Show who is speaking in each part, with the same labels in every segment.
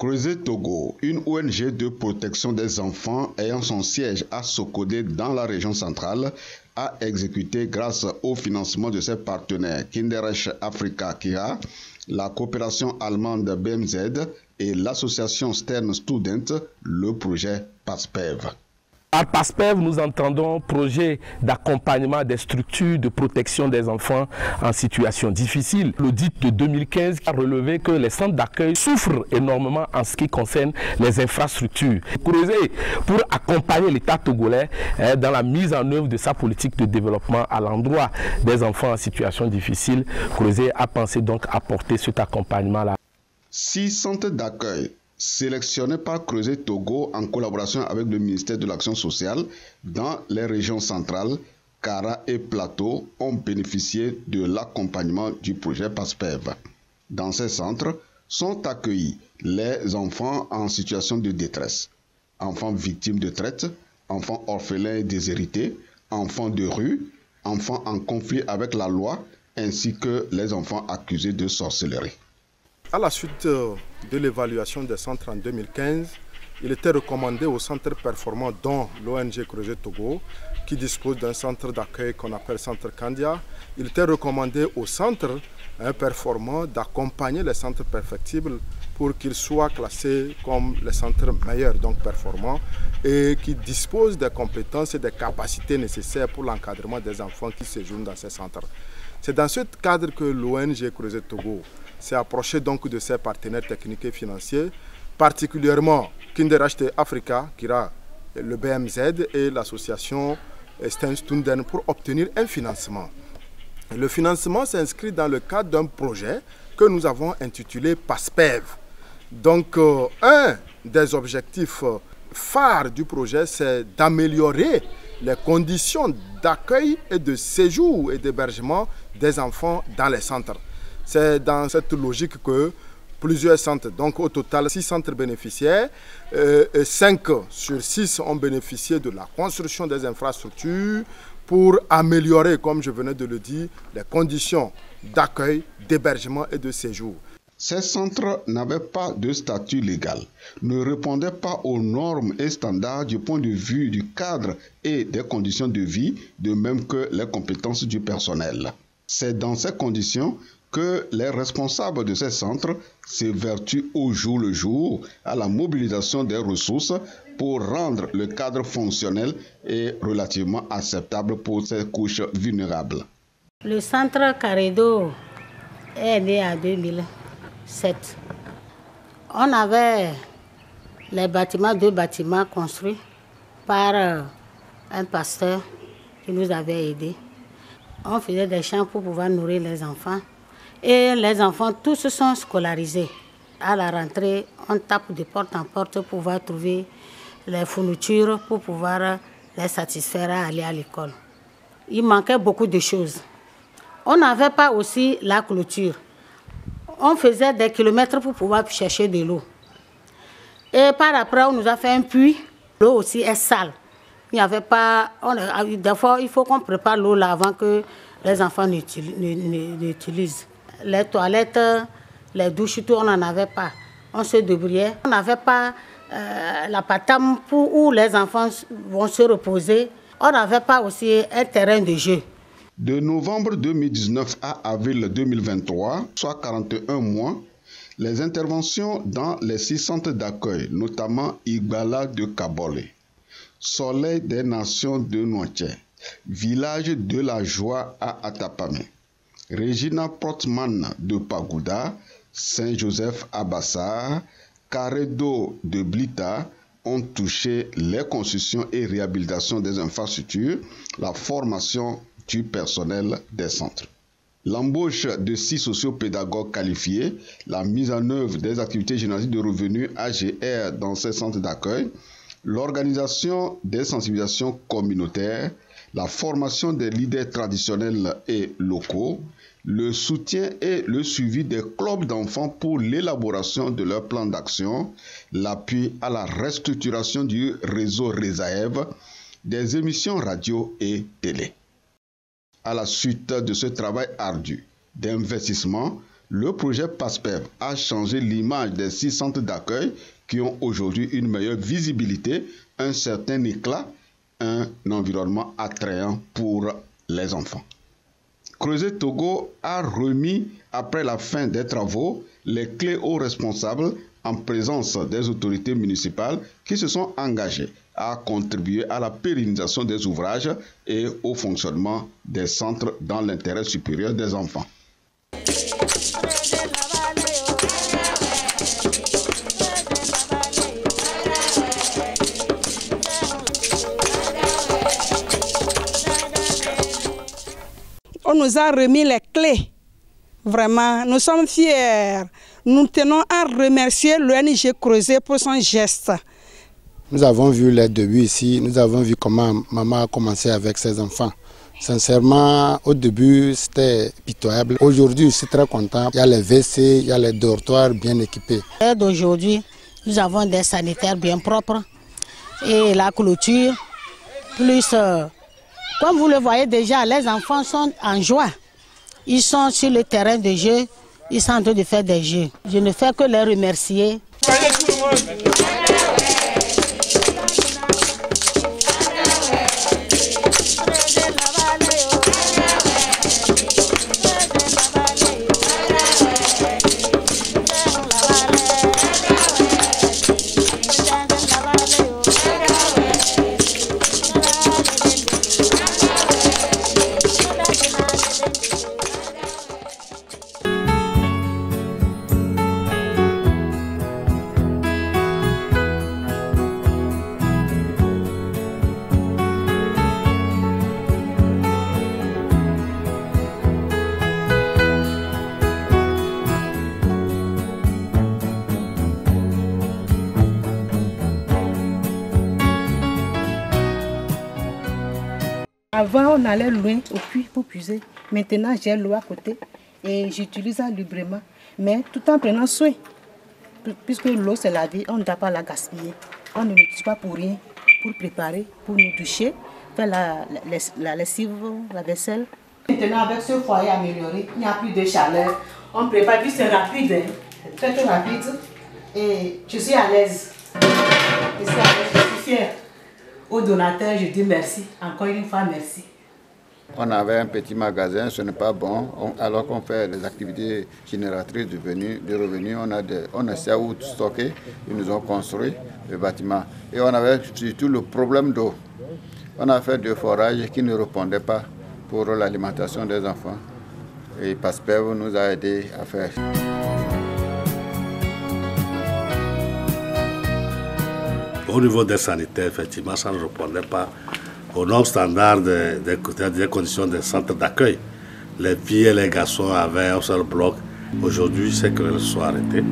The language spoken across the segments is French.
Speaker 1: Creuset Togo, une ONG de protection des enfants ayant son siège à Sokodé dans la région centrale, a exécuté grâce au financement de ses partenaires Kinderreich Africa KIA, la coopération allemande BMZ et l'association Stern Student, le projet PASPEV.
Speaker 2: Par PASPEV, nous entendons projet d'accompagnement des structures de protection des enfants en situation difficile. L'audit de 2015 a relevé que les centres d'accueil souffrent énormément en ce qui concerne les infrastructures. Creuset pour accompagner l'État togolais dans la mise en œuvre de sa politique de développement à l'endroit des enfants en situation difficile. Creuset a pensé donc apporter cet accompagnement-là.
Speaker 1: 6 centres d'accueil sélectionnés par Creuset Togo en collaboration avec le ministère de l'Action sociale dans les régions centrales, Kara et Plateau ont bénéficié de l'accompagnement du projet PASPEV. Dans ces centres sont accueillis les enfants en situation de détresse, enfants victimes de traite, enfants orphelins et déshérités, enfants de rue, enfants en conflit avec la loi, ainsi que les enfants accusés de sorcellerie.
Speaker 3: À la suite de l'évaluation des centres en 2015, il était recommandé aux centres performants, dont l'ONG Creuset Togo, qui dispose d'un centre d'accueil qu'on appelle Centre Kandia, il était recommandé aux centres performants d'accompagner les centres perfectibles pour qu'ils soient classés comme les centres meilleurs, donc performants, et qui disposent des compétences et des capacités nécessaires pour l'encadrement des enfants qui séjournent dans ces centres. C'est dans ce cadre que l'ONG Creuset Togo s'est approché donc de ses partenaires techniques et financiers, particulièrement Kinderreich Africa, KIA, le BMZ et l'association Stern Student pour obtenir un financement. Le financement s'inscrit dans le cadre d'un projet que nous avons intitulé PASPEV. Donc, un des objectifs phares du projet, c'est d'améliorer les conditions d'accueil et de séjour et d'hébergement des enfants dans les centres. C'est dans cette logique que plusieurs centres, donc au total 6 centres bénéficiaires, 5 sur 6 ont bénéficié de la construction des infrastructures pour améliorer, comme je venais de le dire, les conditions d'accueil, d'hébergement et de séjour.
Speaker 1: Ces centres n'avaient pas de statut légal, ne répondaient pas aux normes et standards du point de vue du cadre et des conditions de vie, de même que les compétences du personnel. C'est dans ces conditions que les responsables de ces centres s'évertuent au jour le jour à la mobilisation des ressources pour rendre le cadre fonctionnel et relativement acceptable pour ces couches vulnérables.
Speaker 4: Le centre Caredo est né en 2007. On avait les bâtiments, 2 bâtiments construits par un pasteur qui nous avait aidés. On faisait des champs pour pouvoir nourrir les enfants. Et les enfants, tous sont scolarisés. À la rentrée, on tape de porte en porte pour pouvoir trouver les fournitures, pour pouvoir les satisfaire à aller à l'école. Il manquait beaucoup de choses. On n'avait pas aussi la clôture. On faisait des kilomètres pour pouvoir chercher de l'eau. Et par après, on nous a fait un puits. L'eau aussi est sale. Il n'y avait pas... des fois, il faut qu'on prépare l'eau là avant que les enfants n'utilisent. Les toilettes, les douches, tout, on n'en avait pas. On se débrouillait. On n'avait pas la patame où les enfants vont se reposer. On n'avait pas aussi un terrain de jeu.
Speaker 1: De novembre 2019 à avril 2023, soit 41 mois, les interventions dans les 6 centres d'accueil, notamment Igbala de Kabole, Soleil des Nations de Noaché, Village de la Joie à Atapamé, Regina Portman de Pagouda, Saint-Joseph à Bassar, Caredo de Blita ont touché les constructions et réhabilitations des infrastructures, la formation du personnel des centres. L'embauche de 6 sociopédagogues qualifiés, la mise en œuvre des activités généralistes de revenus AGR dans ces centres d'accueil, l'organisation des sensibilisations communautaires, la formation des leaders traditionnels et locaux, le soutien et le suivi des clubs d'enfants pour l'élaboration de leur plan d'action, l'appui à la restructuration du réseau RESAEV, des émissions radio et télé. À la suite de ce travail ardu d'investissement, le projet PASPEV a changé l'image des 6 centres d'accueil qui ont aujourd'hui une meilleure visibilité, un certain éclat, un environnement attrayant pour les enfants. Creuset Togo a remis, après la fin des travaux, les clés aux responsables en présence des autorités municipales qui se sont engagées à contribuer à la pérennisation des ouvrages et au fonctionnement des centres dans l'intérêt supérieur des enfants.
Speaker 5: On nous a remis les clés. Vraiment, nous sommes fiers. Nous tenons à remercier l'ONG Creuset pour son geste.
Speaker 6: Nous avons vu les débuts ici, nous avons vu comment maman a commencé avec ses enfants. Sincèrement, au début, c'était pitoyable. Aujourd'hui, je suis très content. Il y a les WC, il y a les dortoirs bien équipés.
Speaker 4: D'aujourd'hui, nous avons des sanitaires bien propres et la clôture. Plus, comme vous le voyez déjà, les enfants sont en joie. Ils sont sur le terrain de jeu, ils sont en train de faire des jeux. Je ne fais que les remercier.
Speaker 7: Avant, on allait loin au puits pour puiser. Maintenant, j'ai l'eau à côté et j'utilise ça librement, mais tout en prenant soin. Puisque l'eau, c'est la vie, on ne doit pas la gaspiller. On ne l'utilise pas pour rien, pour préparer, pour nous doucher, faire la lessive, la vaisselle. Maintenant, avec ce foyer amélioré, il n'y a plus de chaleur. On prépare, puis c'est rapide, très rapide. Et je suis à l'aise. Je suis fière. Aux donateurs, je dis merci. Encore une fois, merci.
Speaker 8: On avait un petit magasin, ce n'est pas bon. Alors qu'on fait des activités génératrices de revenus, on sait où stocker. Ils nous ont construit le bâtiment. Et on avait surtout le problème d'eau. On a fait des forages qui ne répondaient pas pour l'alimentation des enfants. Et PASPEV nous a aidés à faire.
Speaker 9: Au niveau des sanitaires, effectivement, ça ne répondait pas aux normes standards des conditions des centres d'accueil. Les filles et les garçons avaient un seul bloc. Aujourd'hui, ces querelles sont arrêtées.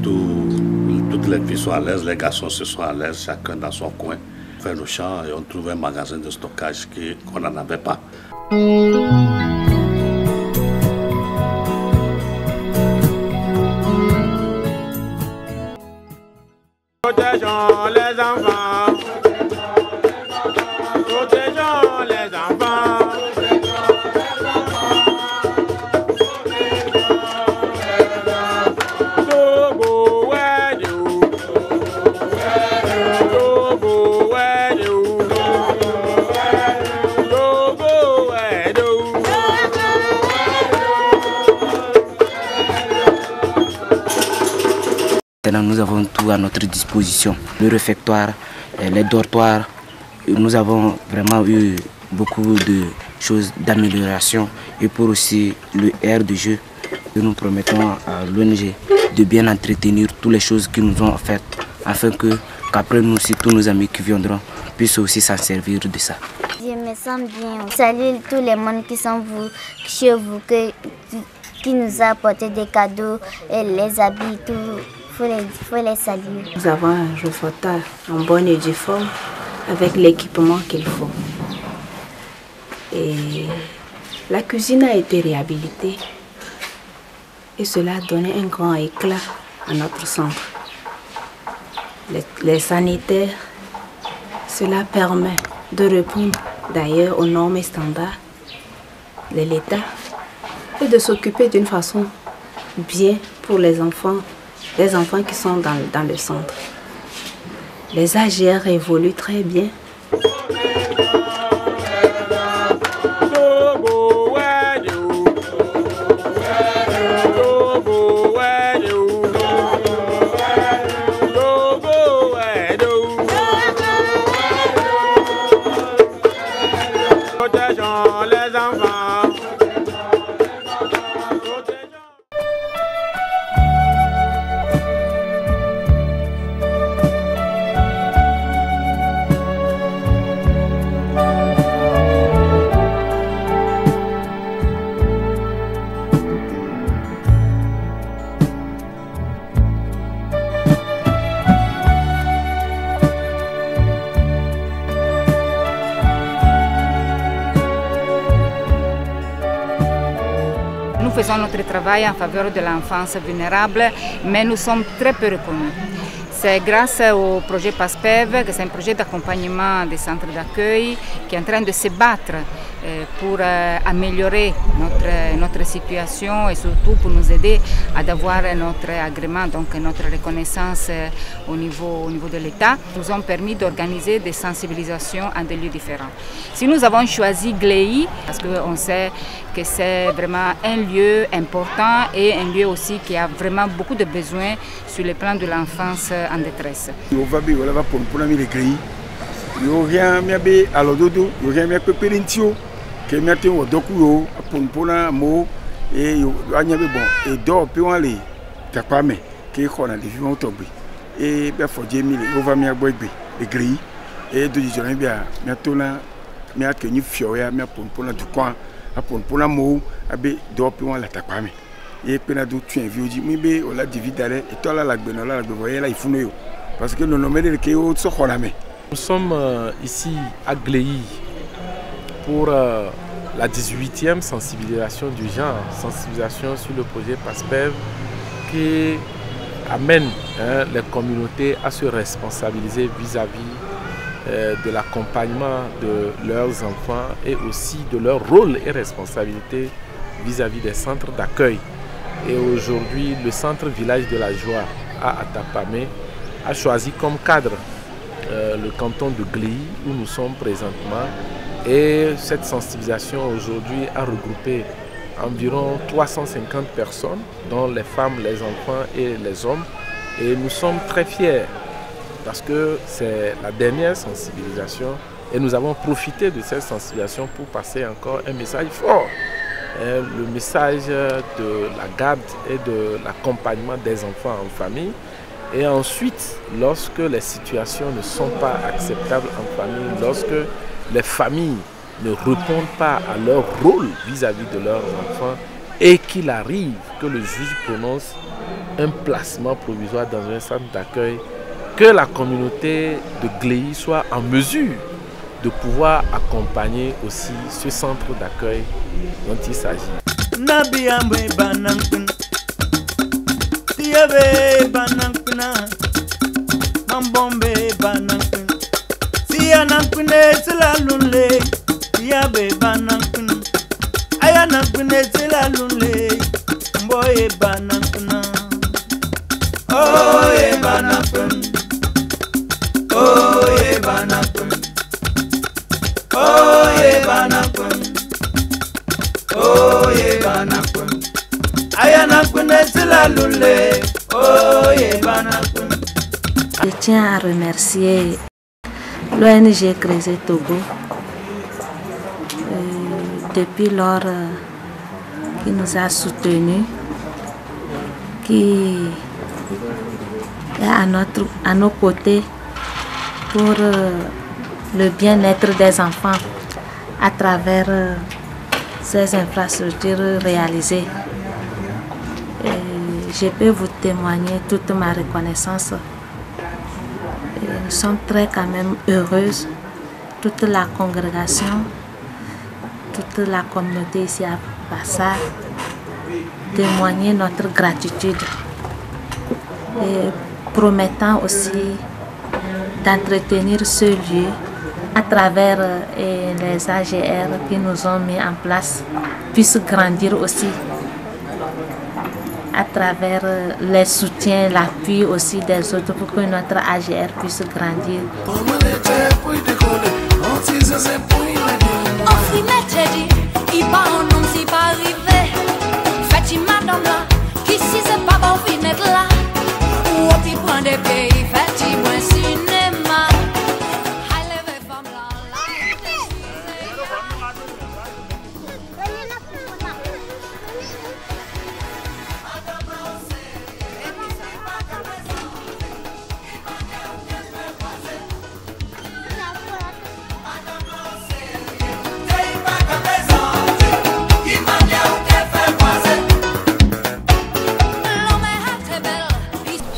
Speaker 9: Toutes les filles sont à l'aise, les garçons se sont à l'aise, chacun dans son coin. On fait nos champs et on trouve un magasin de stockage qu'on n'en avait pas.
Speaker 10: Protégeons les enfants. Protégeons les enfants. Togo wedu. Togo wedu. Togo wedu.
Speaker 11: Maintenant, nous avons tout à notre disposition. Le réfectoire, les dortoirs. Nous avons vraiment eu beaucoup de choses d'amélioration. Et pour aussi le air de jeu, nous promettons à l'ONG de bien entretenir toutes les choses qui nous ont offertes, afin qu'après nous aussi, tous nos amis qui viendront puissent aussi s'en servir de ça.
Speaker 12: Je me sens bien. Salut tous les monde qui sont chez vous, qui nous a apporté des cadeaux et les habits, tout. Il faut les saluer.
Speaker 13: Nous avons un réfectoire en bonne et due forme avec l'équipement qu'il faut. Et la cuisine a été réhabilitée et cela a donné un grand éclat à notre centre. Les sanitaires, cela permet de répondre d'ailleurs aux normes et standards de l'État et de s'occuper d'une façon bien pour les enfants qui sont dans le centre. Les AGR évoluent très bien.
Speaker 14: Nous faisons notre travail en faveur de l'enfance vulnérable, mais nous sommes très peu reconnus. C'est grâce au projet PASPEV, que c'est un projet d'accompagnement des centres d'accueil qui est en train de se battre pour améliorer notre situation et surtout pour nous aider à avoir notre agrément, donc notre reconnaissance au niveau de l'État, nous ont permis d'organiser des sensibilisations en des lieux différents. Si nous avons choisi Gléi, parce qu'on sait que c'est vraiment un lieu important et un lieu aussi qui a vraiment beaucoup de besoins sur le plan de l'enfance en détresse.
Speaker 15: Que mette au docuo pour mo et anyabe bon et do pe wan le tapame ke khona de vivant tobi et be fo jemi le over mi agbegbe e gri et do jijore bia mi atona mi akenyu fio ya mi pour du coin pour mo abe do pe wan la tapame et pe na do tuen vioji mi be o la dividare et to la gbe no la gbe voye la ifuno yo parce que no no mede ke o so khona me.
Speaker 2: Nous sommes ici à Gléi pour la 18e sensibilisation du genre, sensibilisation sur le projet PASPEV qui amène les communautés à se responsabiliser vis-à-vis de l'accompagnement de leurs enfants et aussi de leur rôle et responsabilité vis-à-vis des centres d'accueil. Et aujourd'hui, le centre village de la joie à Atapamé a choisi comme cadre le canton de Gléi où nous sommes présentement. Et cette sensibilisation aujourd'hui a regroupé environ 350 personnes, dont les femmes, les enfants et les hommes. Et nous sommes très fiers parce que c'est la dernière sensibilisation et nous avons profité de cette sensibilisation pour passer encore un message fort. Le message de la garde et de l'accompagnement des enfants en famille. Et ensuite, lorsque les situations ne sont pas acceptables en famille, lorsque les familles ne répondent pas à leur rôle vis-à-vis de leurs enfants et qu'il arrive que le juge prononce un placement provisoire dans un centre d'accueil, que la communauté de Gléi soit en mesure de pouvoir accompagner aussi ce centre d'accueil dont il s'agit.
Speaker 16: Yabe banankuna ayana kunezela lule mboye banankuna oye banakun oye banakun oye banakun oye banakun ayana kunezela lule oye banakun.
Speaker 13: Je tiens à remercier l'ONG Creuset Togo depuis lors qui nous a soutenus, qui est à nos côtés pour le bien-être des enfants à travers ces infrastructures réalisées. Et je peux vous témoigner toute ma reconnaissance. Et nous sommes très quand même heureuses, toute la congrégation, toute la communauté ici à Bassa, témoigner notre gratitude et promettant aussi d'entretenir ce lieu à travers les AGR qui nous ont mis en place, puissent grandir aussi à travers les soutiens, l'appui aussi des autres pour que notre AGR puisse grandir.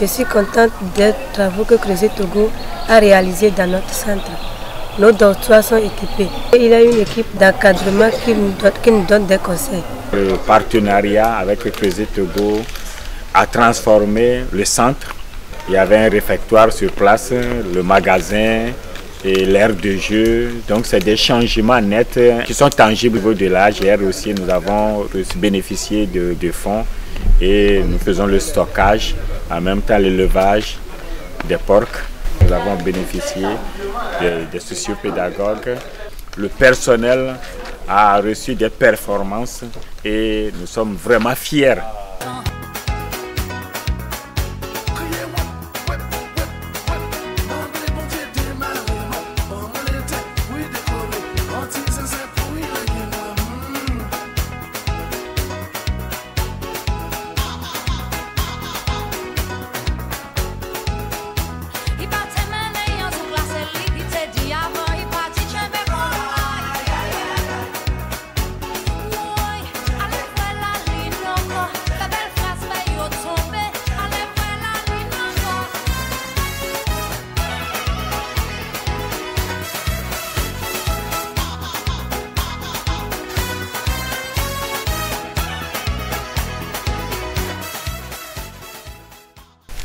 Speaker 17: Je suis contente des travaux que Creuset Togo a réalisés dans notre centre. Nos dortoirs sont équipés. Il y a une équipe d'encadrement qui nous donne des conseils.
Speaker 18: Le partenariat avec Creuset Togo a transformé le centre. Il y avait un réfectoire sur place, le magasin et l'aire de jeu. Donc c'est des changements nets qui sont tangibles au niveau de l'AGR aussi. Nous avons bénéficié de fonds et nous faisons le stockage, en même temps l'élevage des porcs. Nous avons bénéficié des sociopédagogues. Le personnel a reçu des performances et nous sommes vraiment fiers.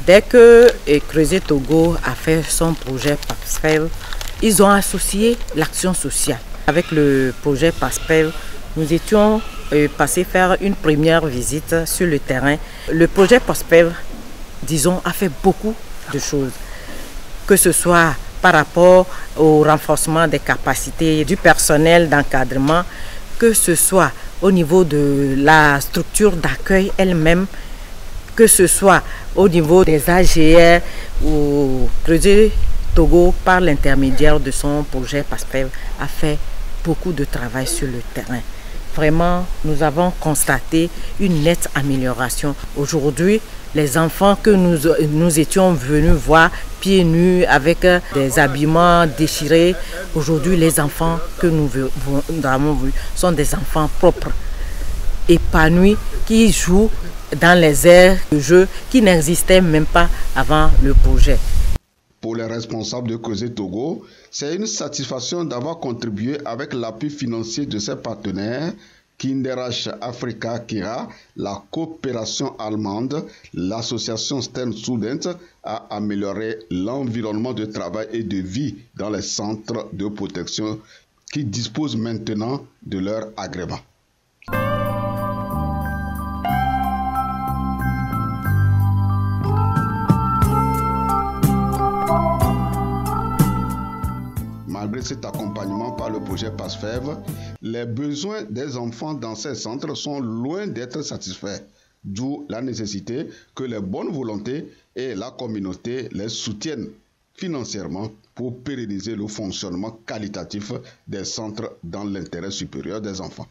Speaker 19: Dès que Creuset Togo a fait son projet PASPEV, ils ont associé l'action sociale. Avec le projet PASPEV, nous étions passés faire une première visite sur le terrain. Le projet PASPEV, disons, a fait beaucoup de choses, que ce soit par rapport au renforcement des capacités du personnel d'encadrement, que ce soit au niveau de la structure d'accueil elle-même, que ce soit au niveau des AGR ou Creuset Togo, par l'intermédiaire de son projet PASPEV, a fait beaucoup de travail sur le terrain. Vraiment, nous avons constaté une nette amélioration. Aujourd'hui, les enfants que nous étions venus voir pieds nus avec des habillements déchirés, aujourd'hui, les enfants que nous avons vus sont des enfants propres, épanouis, qui jouent dans les aires de jeu qui n'existaient même pas avant le projet.
Speaker 1: Pour les responsables de Creuset Togo, c'est une satisfaction d'avoir contribué avec l'appui financier de ses partenaires Kinderach Africa Kira, la coopération allemande, l'association Stern Student à améliorer l'environnement de travail et de vie dans les centres de protection qui disposent maintenant de leur agrément. Malgré cet accompagnement par le projet PASPEV, les besoins des enfants dans ces centres sont loin d'être satisfaits, d'où la nécessité que les bonnes volontés et la communauté les soutiennent financièrement pour pérenniser le fonctionnement qualitatif des centres dans l'intérêt supérieur des enfants.